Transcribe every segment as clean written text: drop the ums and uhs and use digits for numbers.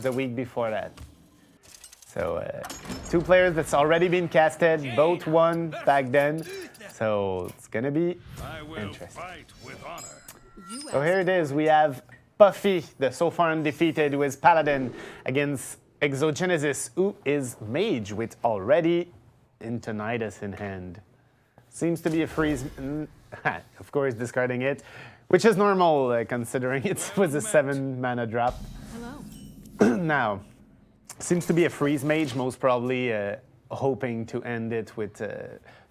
the week before that. So two players that's already been casted, both won back then. So it's gonna be interesting. So here it is. We have Puffy, the so far undefeated, who is Paladin, against Exogenesis, who is Mage with already Intonitis in hand. Seems to be a freeze. Of course, discarding it, which is normal considering it was a 7 mana drop. Hello. Now, seems to be a freeze mage, most probably hoping to end it with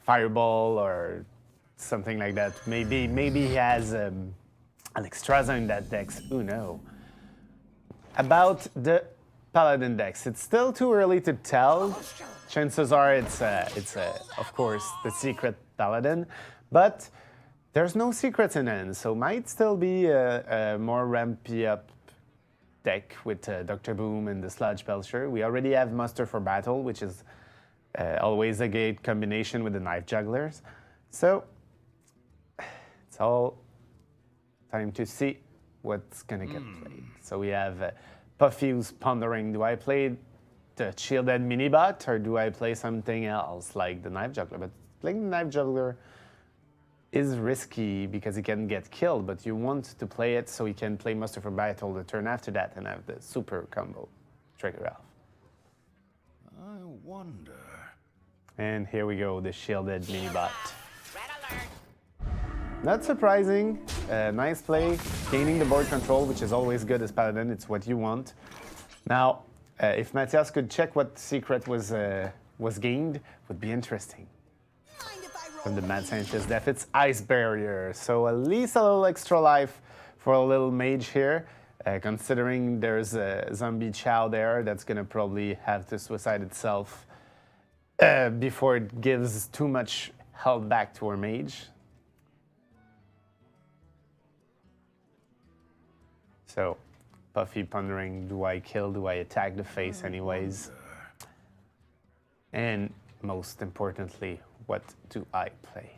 Fireball or something like that. Maybe he has Alexstrasza in that deck. Who knows? About the Paladin decks, it's still too early to tell. Chances are it's of course the secret Paladin, but there's no secrets in end, so might still be a more rampy up deck with Dr. Boom and the Sludge Belcher. We already have Muster for Battle, which is always a great combination with the Knife Jugglers. So it's all time to see what's gonna get played. So we have Puffy who's pondering, do I play the Shielded Minibot or do I play something else like the Knife Juggler? But playing the Knife Juggler is risky because he can get killed, but you want to play it so he can play Muster for Battle the turn after that and have the super combo trigger off. I wonder. And here we go, the Shielded Minibot. Not surprising, nice play, gaining the board control, which is always good as Paladin, it's what you want. Now, if Matthias could check what secret was gained, would be interesting. From the Mad Scientist death, it's Ice Barrier, so at least a little extra life for a little mage here, considering there's a zombie Chow there that's gonna probably have to suicide itself before it gives too much health back to our mage. So, Puffy pondering, do I kill, do I attack the face anyways? And most importantly, what do I play?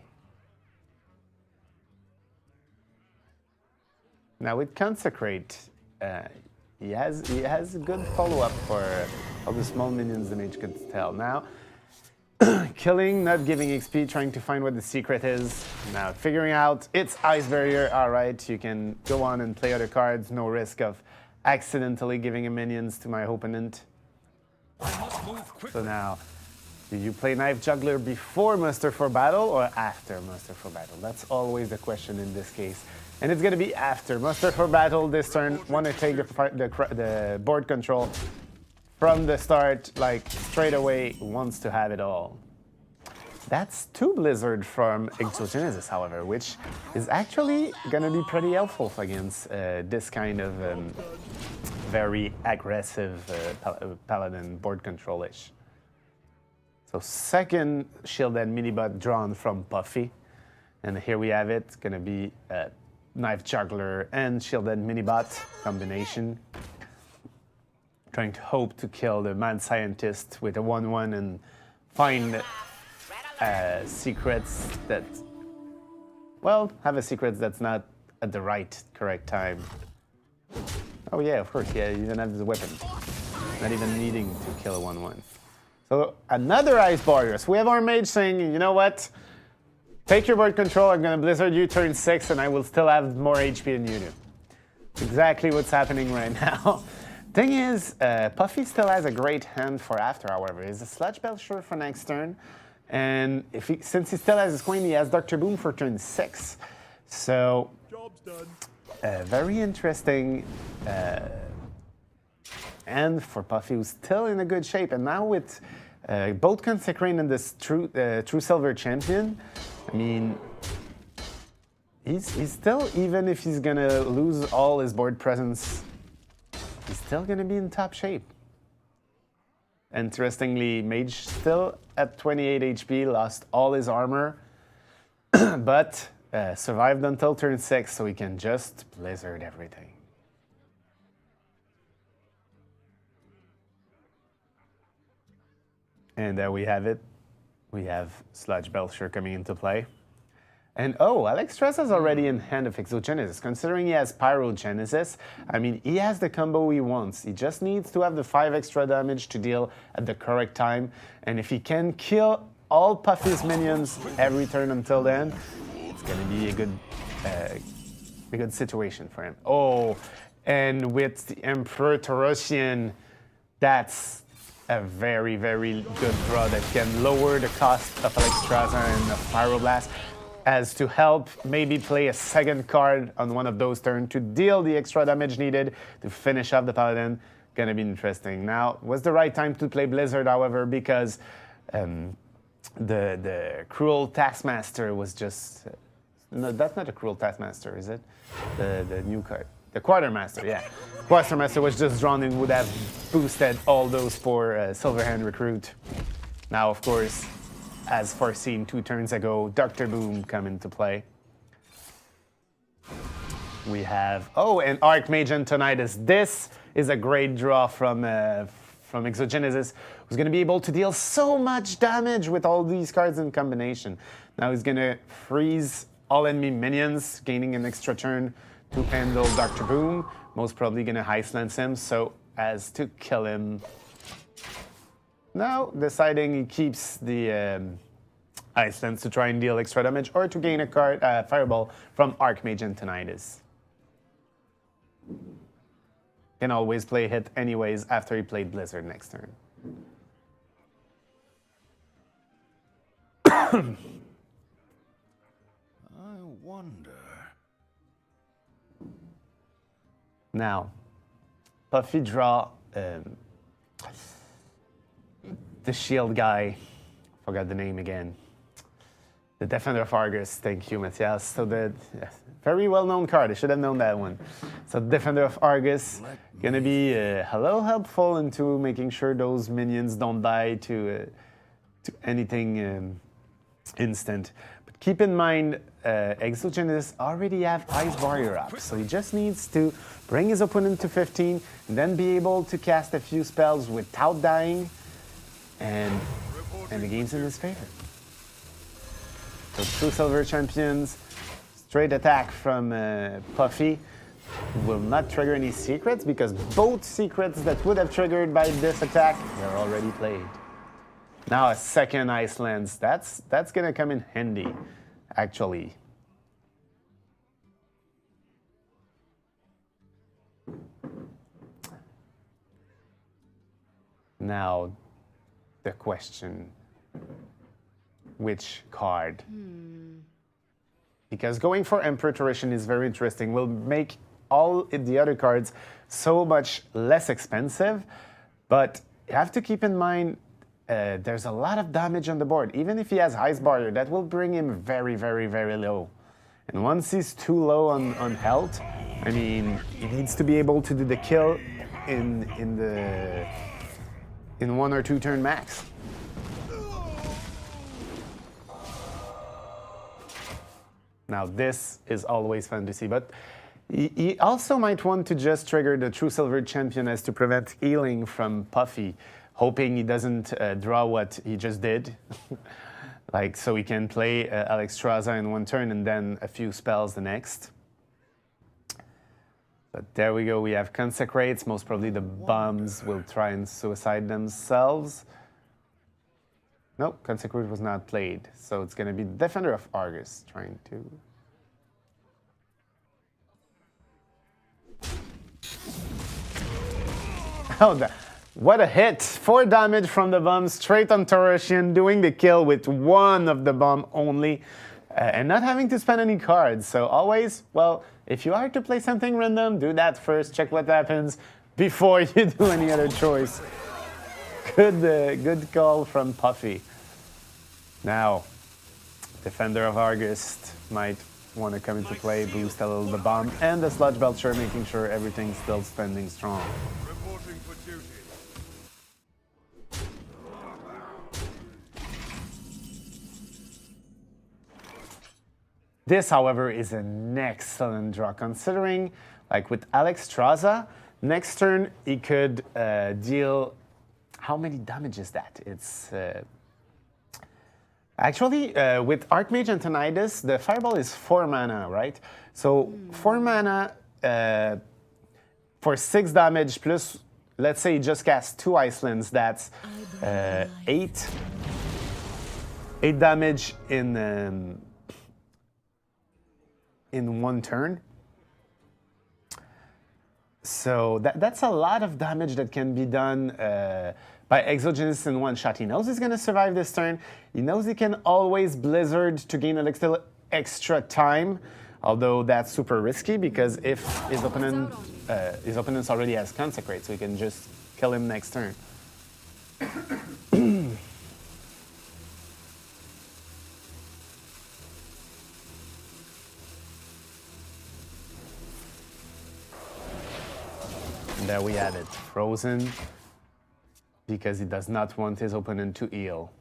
Now with Consecrate, he has a good follow-up for all the small minions the mage could tell. Now, killing, not giving XP, trying to find what the secret is. Now figuring out it's Ice Barrier, alright, you can go on and play other cards, no risk of accidentally giving a minions to my opponent. So now, do you play Knife Juggler before Muster for Battle or after Muster for Battle? That's always the question in this case. And it's going to be after. Muster for Battle this turn, want to take the board control from the start, like straight away, wants to have it all. That's 2 Blizzard from Exogenesis, however, which is actually going to be pretty helpful against this kind of very aggressive Paladin board control-ish. So second Shielded Minibot drawn from Puffy. And here we have it. It's going to be a Knife Juggler and Shielded Minibot combination. Trying to hope to kill the Mad Scientist with a 1/1 and find secrets that, well, have a secret that's not at the right, correct time. Oh yeah, of course, yeah, you even have the weapon. Not even needing to kill a 1/1. So another Ice Barrier. So we have our mage saying, you know what? Take your board control, I'm gonna Blizzard you turn 6 and I will still have more HP than you do. Exactly what's happening right now. Thing is, Puffy still has a great hand for after, however. He's a Sludge Belcher for next turn. And since he still has his queen, he has Dr. Boom for turn 6. So, Job's done. very interesting end for Puffy, who's still in a good shape. And now with both Consecrate and this True Silver Champion, I mean, he's still, even if he's gonna lose all his board presence, he's still gonna be in top shape. Interestingly, Mage still at 28 HP, lost all his armor, but survived until turn 6, so he can just Blizzard everything. And there we have it. We have Sludge Belcher coming into play. And oh, Alex is already in hand of Exogenesis. Considering he has Pyrogenesis, I mean, he has the combo he wants. He just needs to have the 5 extra damage to deal at the correct time. And if he can kill all Puffy's minions every turn until then, it's going to be a good situation for him. Oh, and with the Emperor Torosian, that's a very, very good draw that can lower the cost of Alexstrasza and of Pyroblast, as to help maybe play a second card on one of those turns to deal the extra damage needed to finish off the Paladin. Gonna be interesting. Now, was the right time to play Blizzard, however, because the Cruel Taskmaster was just... no, that's not a Cruel Taskmaster, is it? The new card. The Quartermaster, yeah. Quartermaster was just drawn and would have boosted all those for Silverhand Recruit. Now, of course, as foreseen 2 turns ago, Dr. Boom come into play. We have, oh, and Archmage Antonidas. This is a great draw from Exogenesis, who's going to be able to deal so much damage with all these cards in combination. Now he's going to freeze all enemy minions, gaining an extra turn to handle Dr. Boom. Most probably going to Ice Lance him, so as to kill him. Now, deciding he keeps the Ice Lance to try and deal extra damage, or to gain a card, Fireball from Archmage Antonidas. Can always play hit anyways after he played Blizzard next turn. I wonder. Now, Puffy draw the shield guy, forgot the name again. The Defender of Argus, thank you, Matthias. So the very well-known card, I should have known that one. So Defender of Argus, gonna be a little helpful into making sure those minions don't die to anything instant. But keep in mind, Exogenesis already have Ice Barrier up, so he just needs to bring his opponent to 15, and then be able to cast a few spells without dying, and the game's in his favor. So 2 Silver Champions, straight attack from Puffy, will not trigger any secrets, because both secrets that would have triggered by this attack are already played. Now a second Ice Lance, that's gonna come in handy, actually. Now, the question, which card? Because going for Emperor Torosian is very interesting, will make all the other cards so much less expensive, but you have to keep in mind there's a lot of damage on the board. Even if he has Ice Barrier, that will bring him very, very, very low. And once he's too low on health, I mean, he needs to be able to do the kill in 1 or 2 turn max. Now this is always fun to see, but he also might want to just trigger the True Silver Champion as to prevent healing from Puffy, hoping he doesn't draw what he just did. Like, so he can play Alexstrasza in 1 turn and then a few spells the next. But there we go, we have Consecrates. Most probably the bombs will try and suicide themselves. Nope, Consecrate was not played. So it's going to be Defender of Argus trying to... Oh, what a hit! 4 damage from the bomb straight on Torosian, doing the kill with 1 of the bomb only, and not having to spend any cards. So always, well, if you are to play something random, do that first, check what happens before you do any other choice. Good call from Puffy. Now, Defender of Argus might want to come into play, boost a little the bomb, and the Sludge Belcher, making sure everything's still standing strong. Reporting for duty. This, however, is an excellent draw, considering, like with Alexstrasza, next turn he could deal... How many damage is that? It's Actually, with Archmage and Tinnitus, the Fireball is 4 mana, right? So 4 mana for 6 damage plus, let's say you just cast 2 Icelands, that's 8 damage in 1 turn. So that's a lot of damage that can be done by Exogenesis in one shot. He knows he's going to survive this turn. He knows he can always Blizzard to gain a little extra time, although that's super risky because if his opponent already has Consecrate, so he can just kill him next turn. And there we have it, frozen, because he does not want his opponent to heal.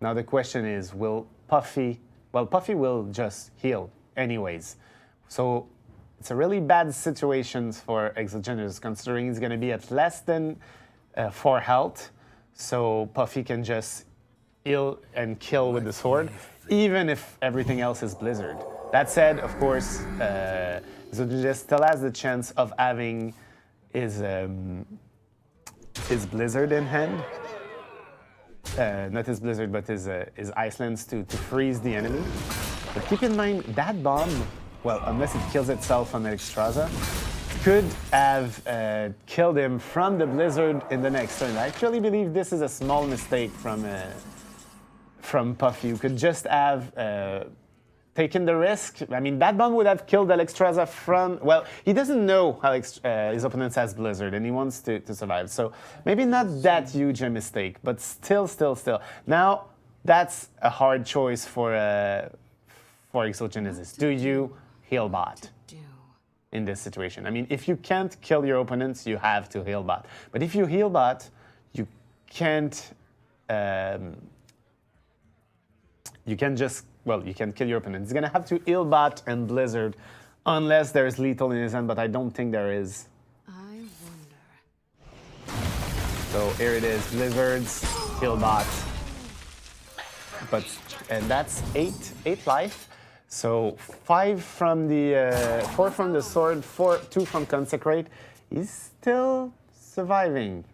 Now the question is, will Puffy... Well, Puffy will just heal anyways. So it's a really bad situation for Exogenesis, considering he's going to be at less than 4 health. So Puffy can just heal and kill with the sword, even if everything else is Blizzard. That said, of course, Exogenesis still has the chance of having his Blizzard in hand. Not his Blizzard, but his Icelands to freeze the enemy. But keep in mind, that bomb, well, unless it kills itself on Extraza, could have killed him from the Blizzard in the next turn. I actually believe this is a small mistake from Puffy, who could just have taken the risk. I mean, that bomb would have killed Alexstrasza from... Well, he doesn't know his opponent has Blizzard, and he wants to survive. So maybe not that huge a mistake, but still. Now, that's a hard choice for Exogenesis. Do you heal bot in this situation? I mean, if you can't kill your opponents, you have to heal bot. But if you heal bot, you can't... you can just... Well, you can kill your opponent. He's going to have to heal bot and Blizzard unless there's lethal in his hand, but I don't think there is. I wonder. So here it is, Blizzards, heal bot. And that's 8 life. So 5 from the 4 from the sword, 2 from Consecrate. He's still surviving.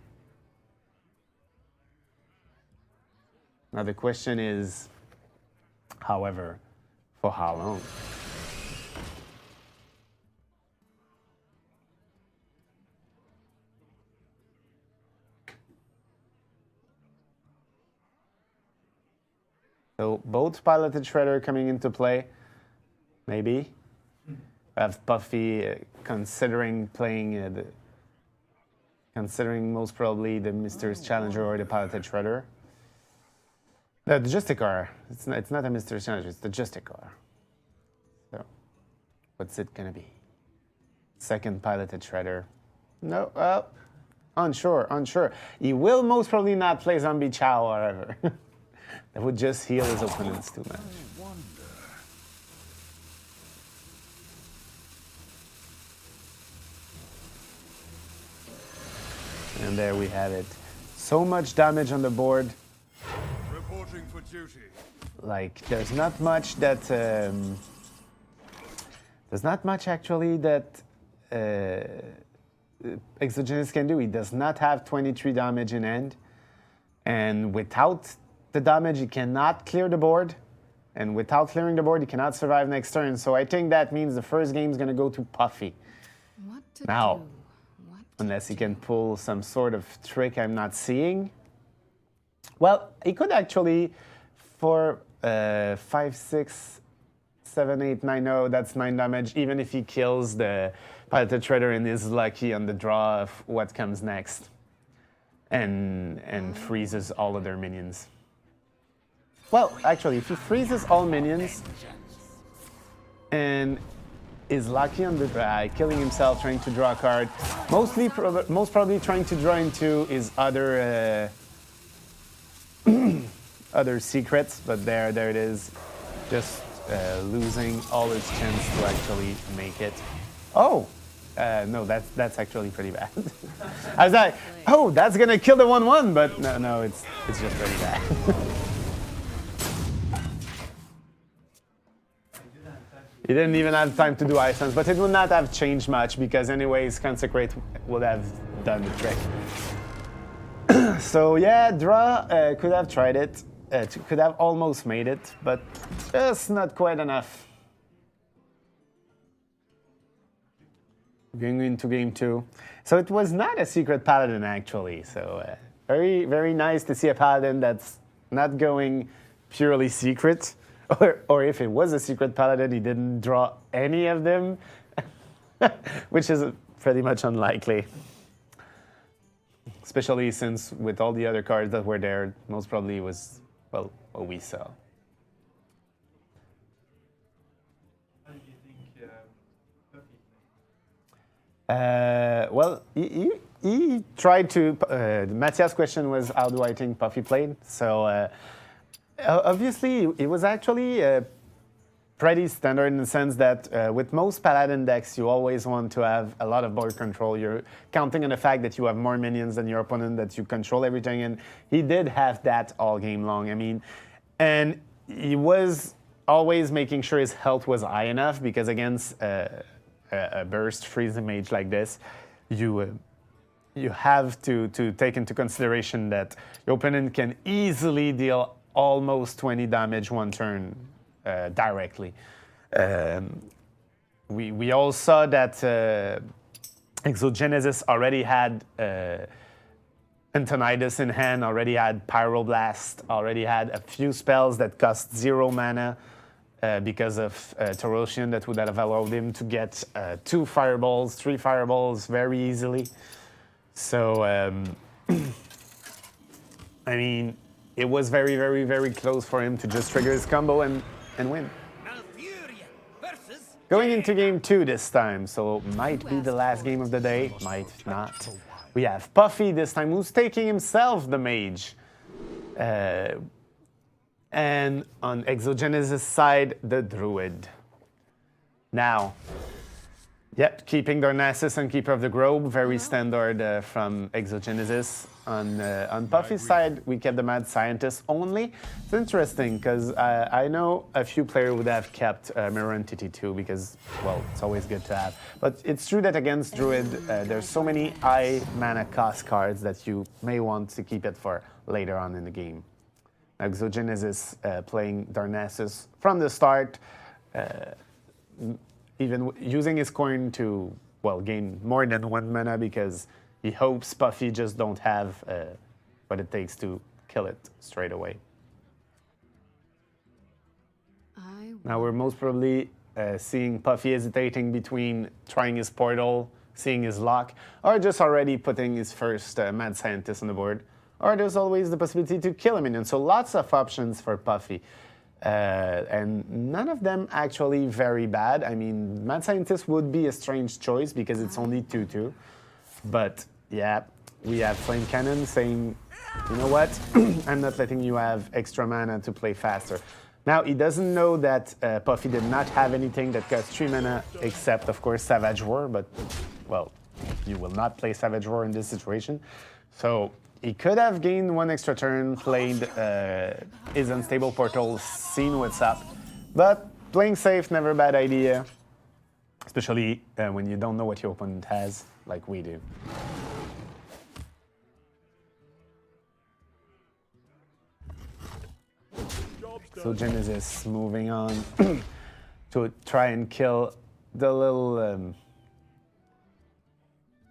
Now the question is, however, for how long? So both piloted Shredder coming into play, maybe. We have Puffy considering playing, considering most probably the Mystery's Challenger or the piloted Shredder. No, the Justicar. It's not a Mystery's Challenger, it's the Justicar. So, what's it gonna be? Second piloted Shredder. No, well, unsure. He will most probably not play Zombie Chow, however. That would just heal his opponents too much. And there we have it. So much damage on the board. Reporting for duty. Like, there's not much that... there's not much, actually, that Exogenesis can do. He does not have 23 damage in hand. And without the damage, he cannot clear the board. And without clearing the board, he cannot survive next turn. So I think that means the first game is going to go to Puffy. What to Now, do? What unless he can pull some sort of trick I'm not seeing. Well, he could actually, for 5, 6, 7, 8, 9, no, that's 9 damage, even if he kills the piloted Shredder and is lucky on the draw of what comes next. And freezes all of their minions. Well, actually, if he freezes all minions and is lucky on the killing himself, trying to draw a card, most probably trying to draw into his other other secrets, but there it is, just losing all his chance to actually make it. Oh, no, that's actually pretty bad. I was like, oh, that's gonna kill the 1/1, but no, it's just really bad. He didn't even have time to do Ice Sense, but it would not have changed much because anyways, Consecrate would have done the trick. So yeah, draw could have tried it, could have almost made it, but just not quite enough. Going into game 2. So it was not a secret paladin actually, so very, very nice to see a paladin that's not going purely secret. Or if it was a secret paladin, he didn't draw any of them, which is pretty much unlikely. Especially since with all the other cards that were there, most probably was, well, what we saw. How do you think Puffy played? Well, he tried to. Matthias' question was, how do I think Puffy played? So obviously, it was actually pretty standard in the sense that with most Paladin decks, you always want to have a lot of board control. You're counting on the fact that you have more minions than your opponent, that you control everything, and he did have that all game long. I mean, and he was always making sure his health was high enough because against a burst freeze mage like this, you have to take into consideration that your opponent can easily deal almost 20 damage one turn directly. We all saw that Exogenesis already had Antonidas in hand, already had Pyroblast, already had a few spells that cost 0 mana because of Torosian that would have allowed him to get 2 fireballs, 3 fireballs very easily. So, I mean, it was very, very, very close for him to just trigger his combo and win. Going into game 2 this time, so might be the last game of the day, might not. We have Puffy this time, who's taking himself the mage. And on Exogenesis' side, the druid. Now, yep, keeping Darnassus and Keeper of the Grove, very standard from Exogenesis. On Puffy's side, we kept the Mad Scientist only. It's interesting, because I know a few players would have kept Mirror Entity too, because, well, it's always good to have. But it's true that against Druid, there's so many high mana cost cards that you may want to keep it for later on in the game. Exogenesis playing Darnassus from the start, even using his coin to, well, gain more than 1 mana because he hopes Puffy just don't have what it takes to kill it straight away. Now we're most probably seeing Puffy hesitating between trying his portal, seeing his lock, or just already putting his first Mad Scientist on the board. Or there's always the possibility to kill a minion. So lots of options for Puffy. And none of them actually very bad. I mean, Mad Scientist would be a strange choice because it's only 2/2. But yeah, we have Flame Cannon saying, you know what? I'm not letting you have extra mana to play faster. Now, he doesn't know that Puffy did not have anything that costs 3 mana except, of course, Savage Roar. But, well, you will not play Savage Roar in this situation. So he could have gained 1 extra turn, played his Unstable Portal, seen what's up. But playing safe, never a bad idea. Especially when you don't know what your opponent has, like we do. So Genesis moving on to try and kill the little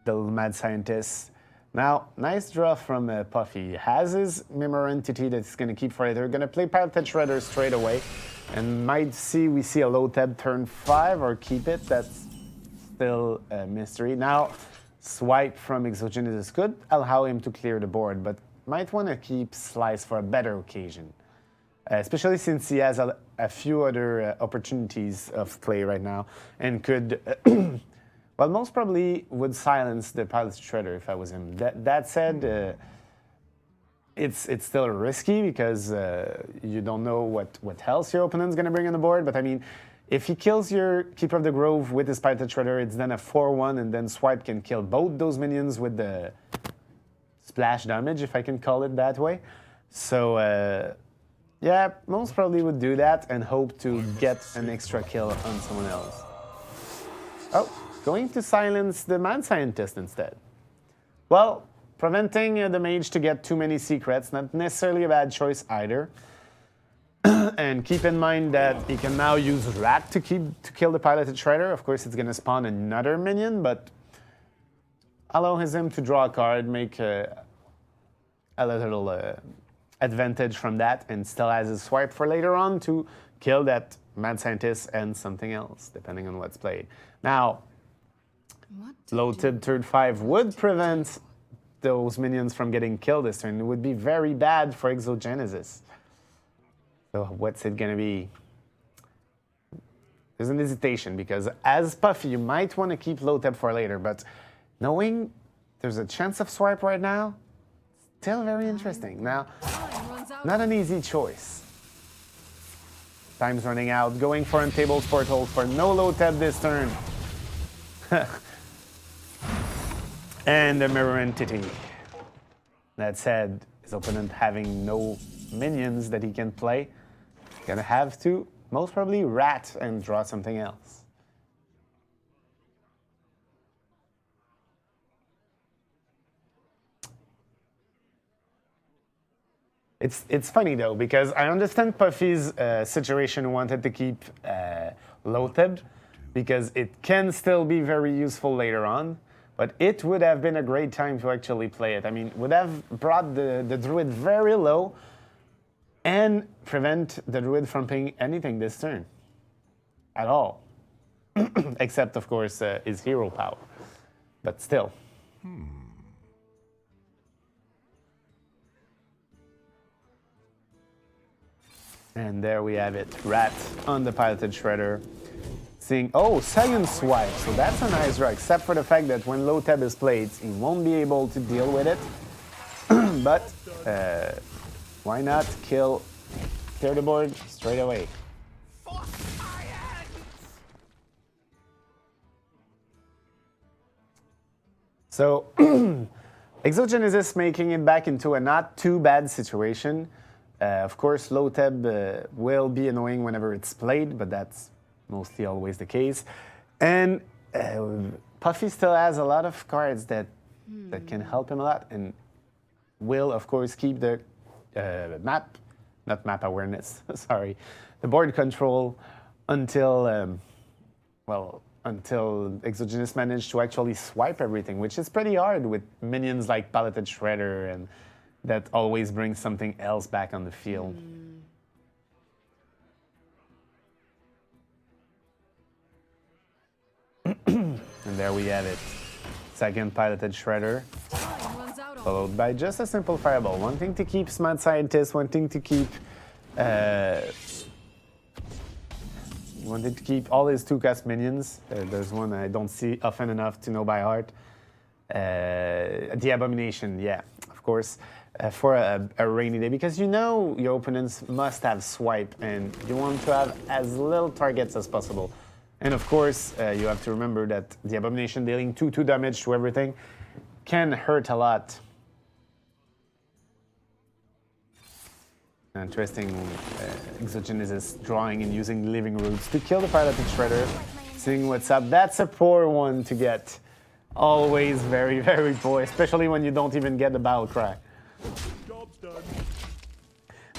Mad Scientist. Now, nice draw from Puffy. He has his Mirror Entity that he's going to keep for later. Going to play Pirate Shredder straight away. And we see a low tab turn 5 or keep it. That's still a mystery. Now, swipe from Exogenesis could allow him to clear the board, but might want to keep Slice for a better occasion. Especially since he has a few other opportunities of play right now and could... well, most probably would silence the Pilot Shredder if I was him. That said, it's still risky because you don't know what else your opponent's going to bring on the board. But I mean, if he kills your Keeper of the Grove with his Pilot Shredder, it's then a 4/1, and then Swipe can kill both those minions with the splash damage, if I can call it that way. So Yeah, most probably would do that and hope to get an extra kill on someone else. Oh, going to silence the mad scientist instead. Well, preventing the mage to get too many secrets, not necessarily a bad choice either. And keep in mind that he can now use Rat to kill the piloted shredder. Of course, it's going to spawn another minion, but allows him to draw a card, make a little advantage from that, and still has his swipe for later on to kill that mad scientist and something else, depending on what's played. Now, What to low do? tip turn 5 would prevent those minions from getting killed this turn. It would be very bad for Exogenesis. So what's it gonna be? There's an hesitation because as Puffy, you might want to keep low tip for later, but knowing there's a chance of swipe right now, still very interesting. Now, Time runs out. not an easy choice. Time's running out. Going for Untable's Portal for no low tap this turn. And the Mirror Entity. That said, his opponent having no minions that he can play, gonna have to most probably rat and draw something else. It's funny though, because I understand Puffy's situation wanted to keep low tip because it can still be very useful later on, but it would have been a great time to actually play it. I mean, would have brought the druid very low and prevent the druid from playing anything this turn at all, except of course his hero power, but still. And there we have it, Rat on the piloted shredder. Seeing, oh, Scion Swipe, so that's a nice draw, except for the fact that when low tab is played, he won't be able to deal with it. But why not clear the board straight away? So, Exogenesis making it back into a not too bad situation. Of course, low tab will be annoying whenever it's played, but that's mostly always the case. And Puffy still has a lot of cards that can help him a lot, and will, of course, keep the not map awareness, sorry, the board control until, until Exogenesis managed to actually swipe everything, which is pretty hard with minions like Piloted Shredder, and that always brings something else back on the field. And there we have it. Second Piloted Shredder, Time runs out on. followed by just a simple Fireball. Wanting to keep Smart Scientist, wanting to keep all his 2-cost minions. There's one I don't see often enough to know by heart. The Abomination, yeah, of course, for a rainy day, because you know your opponents must have swipe, and you want to have as little targets as possible. And of course, you have to remember that the Abomination dealing 2/2 damage to everything can hurt a lot. Interesting Exogenesis drawing and using Living Roots to kill the Piloted Shredder. Seeing what's up. That's a poor one to get. Always very, very poor, especially when you don't even get the Battle Cry. Job's done.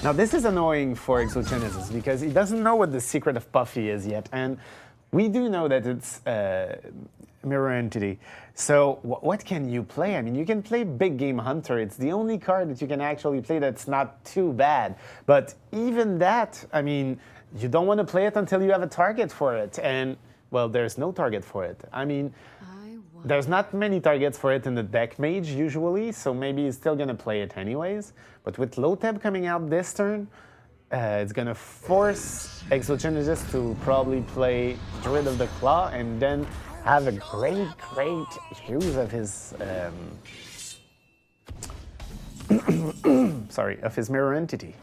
Now this is annoying for Exogenesis because he doesn't know what the secret of Puffy is yet, and we do know that it's Mirror Entity. So what can you play? I mean, you can play Big Game Hunter. It's the only card that you can actually play that's not too bad. But even that, I mean, you don't want to play it until you have a target for it. And, well, there's no target for it. I mean, there's not many targets for it in the deck mage usually, so maybe he's still going to play it anyways. But with low tab coming out this turn, it's going to force Exogenesis to probably play Druid of the Claw and then have a great use of his of his Mirror Entity.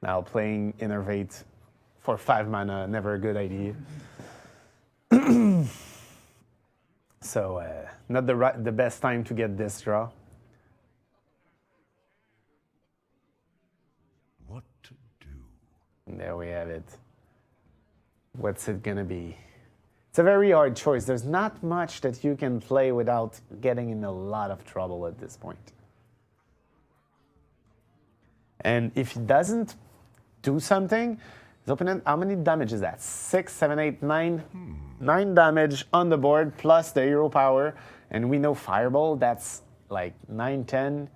Now playing Innervate for 5 mana, never a good idea. So not the best time to get this draw. And there we have it. What's it gonna be? It's a very hard choice. There's not much that you can play without getting in a lot of trouble at this point. And if he doesn't do something, his opponent, how many damage is that? 6, 7, 8, 9. 9 damage on the board plus the hero power. And we know Fireball, that's like 9, 10,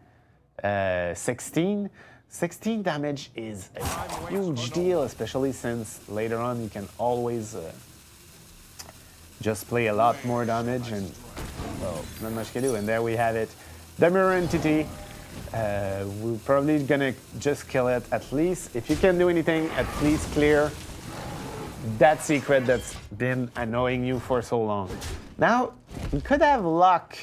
16. 16 damage is a huge deal, especially since later on you can always just play a lot more damage, and well, not much can do. And there we have it. The mirror entity. We're probably gonna just kill it at least. If you can do anything, at least clear that secret that's been annoying you for so long. Now, we could have luck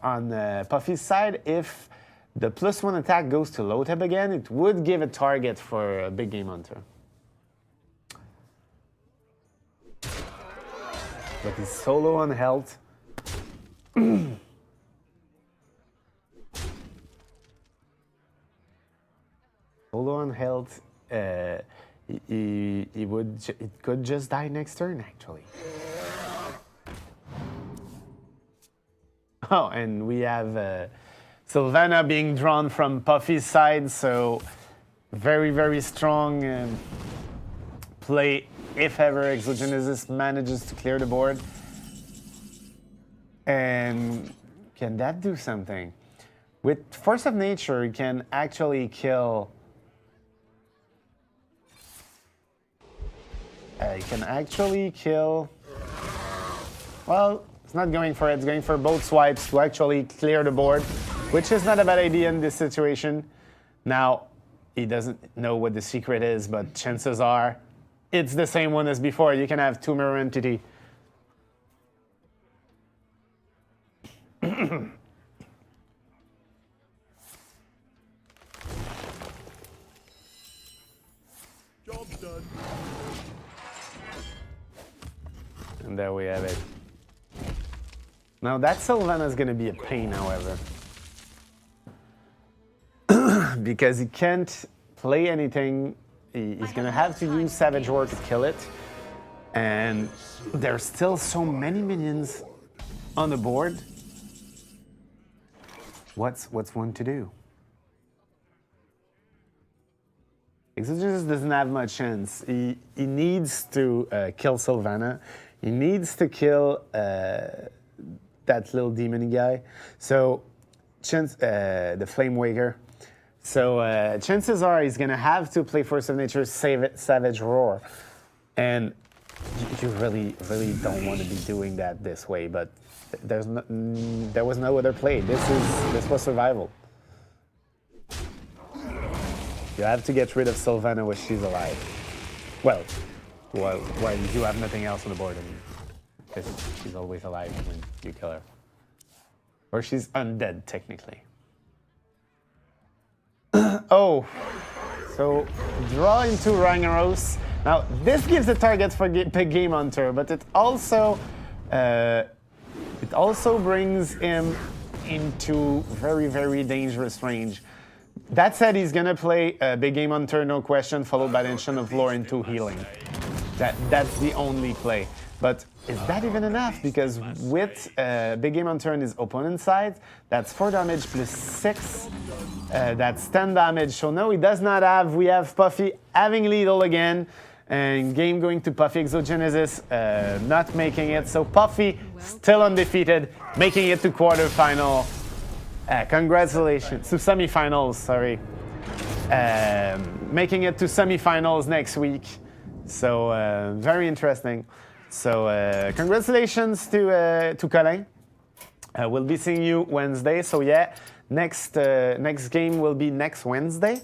on Puffy's side. If the +1 attack goes to low tab again, it would give a target for a big game hunter. But he's solo on health. Solo on health. It could just die next turn, actually. Oh, and we have Sylvana being drawn from Puffy's side, so very, very strong play if ever Exogenesis manages to clear the board. And can that do something? With Force of Nature, you can actually kill... Well, it's not going for it. It's going for both swipes to actually clear the board, which is not a bad idea in this situation. Now, he doesn't know what the secret is, but chances are it's the same one as before. You can have 2 mirror entity. Job's done. And there we have it. Now that Sylvana is going to be a pain, however. Because he can't play anything. He's going to have to use Savage Roar to kill it. And there's still so many minions on the board. What's one to do? Exogenesis doesn't have much chance. He needs to kill Sylvana. He needs to kill that little demon guy. So, the Flame Waker. So chances are he's gonna have to play Force of Nature, save it, Savage Roar, and you really, really don't want to be doing that this way. But there was no other play. This was survival. You have to get rid of Sylvana when she's alive. Well, you have nothing else on the board. I mean, because she's always alive when you kill her, or she's undead technically. Oh, so draw into Ragnaros. Now this gives a target for Big Game Hunter, but it also brings him into very, very dangerous range. That said, he's gonna play Big Game Hunter, no question, followed by the Ancient of Lore into healing. That's the only play. But is that even enough? Because with Big Game Hunter on his opponent's side, that's 4 damage plus 6. That's 10 damage. So no, he does not have. We have Puffy having lethal again. And game going to Puffy. Exogenesis not making it. So Puffy still undefeated, making it to quarterfinal. Congratulations. To semifinals, sorry. Making it to semifinals next week. So very interesting. So congratulations to Colin. We'll be seeing you Wednesday. So yeah, next game will be next Wednesday.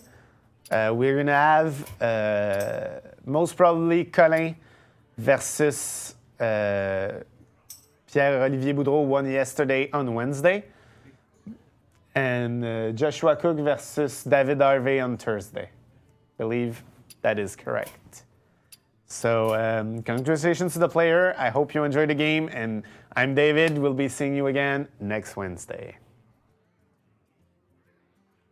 We're gonna have most probably Colin versus Pierre-Olivier Boudreau won yesterday on Wednesday, and Joshua Cook versus David Harvey on Thursday. I believe that is correct. So congratulations to the player. I hope you enjoyed the game, and I'm David. We'll be seeing you again next Wednesday.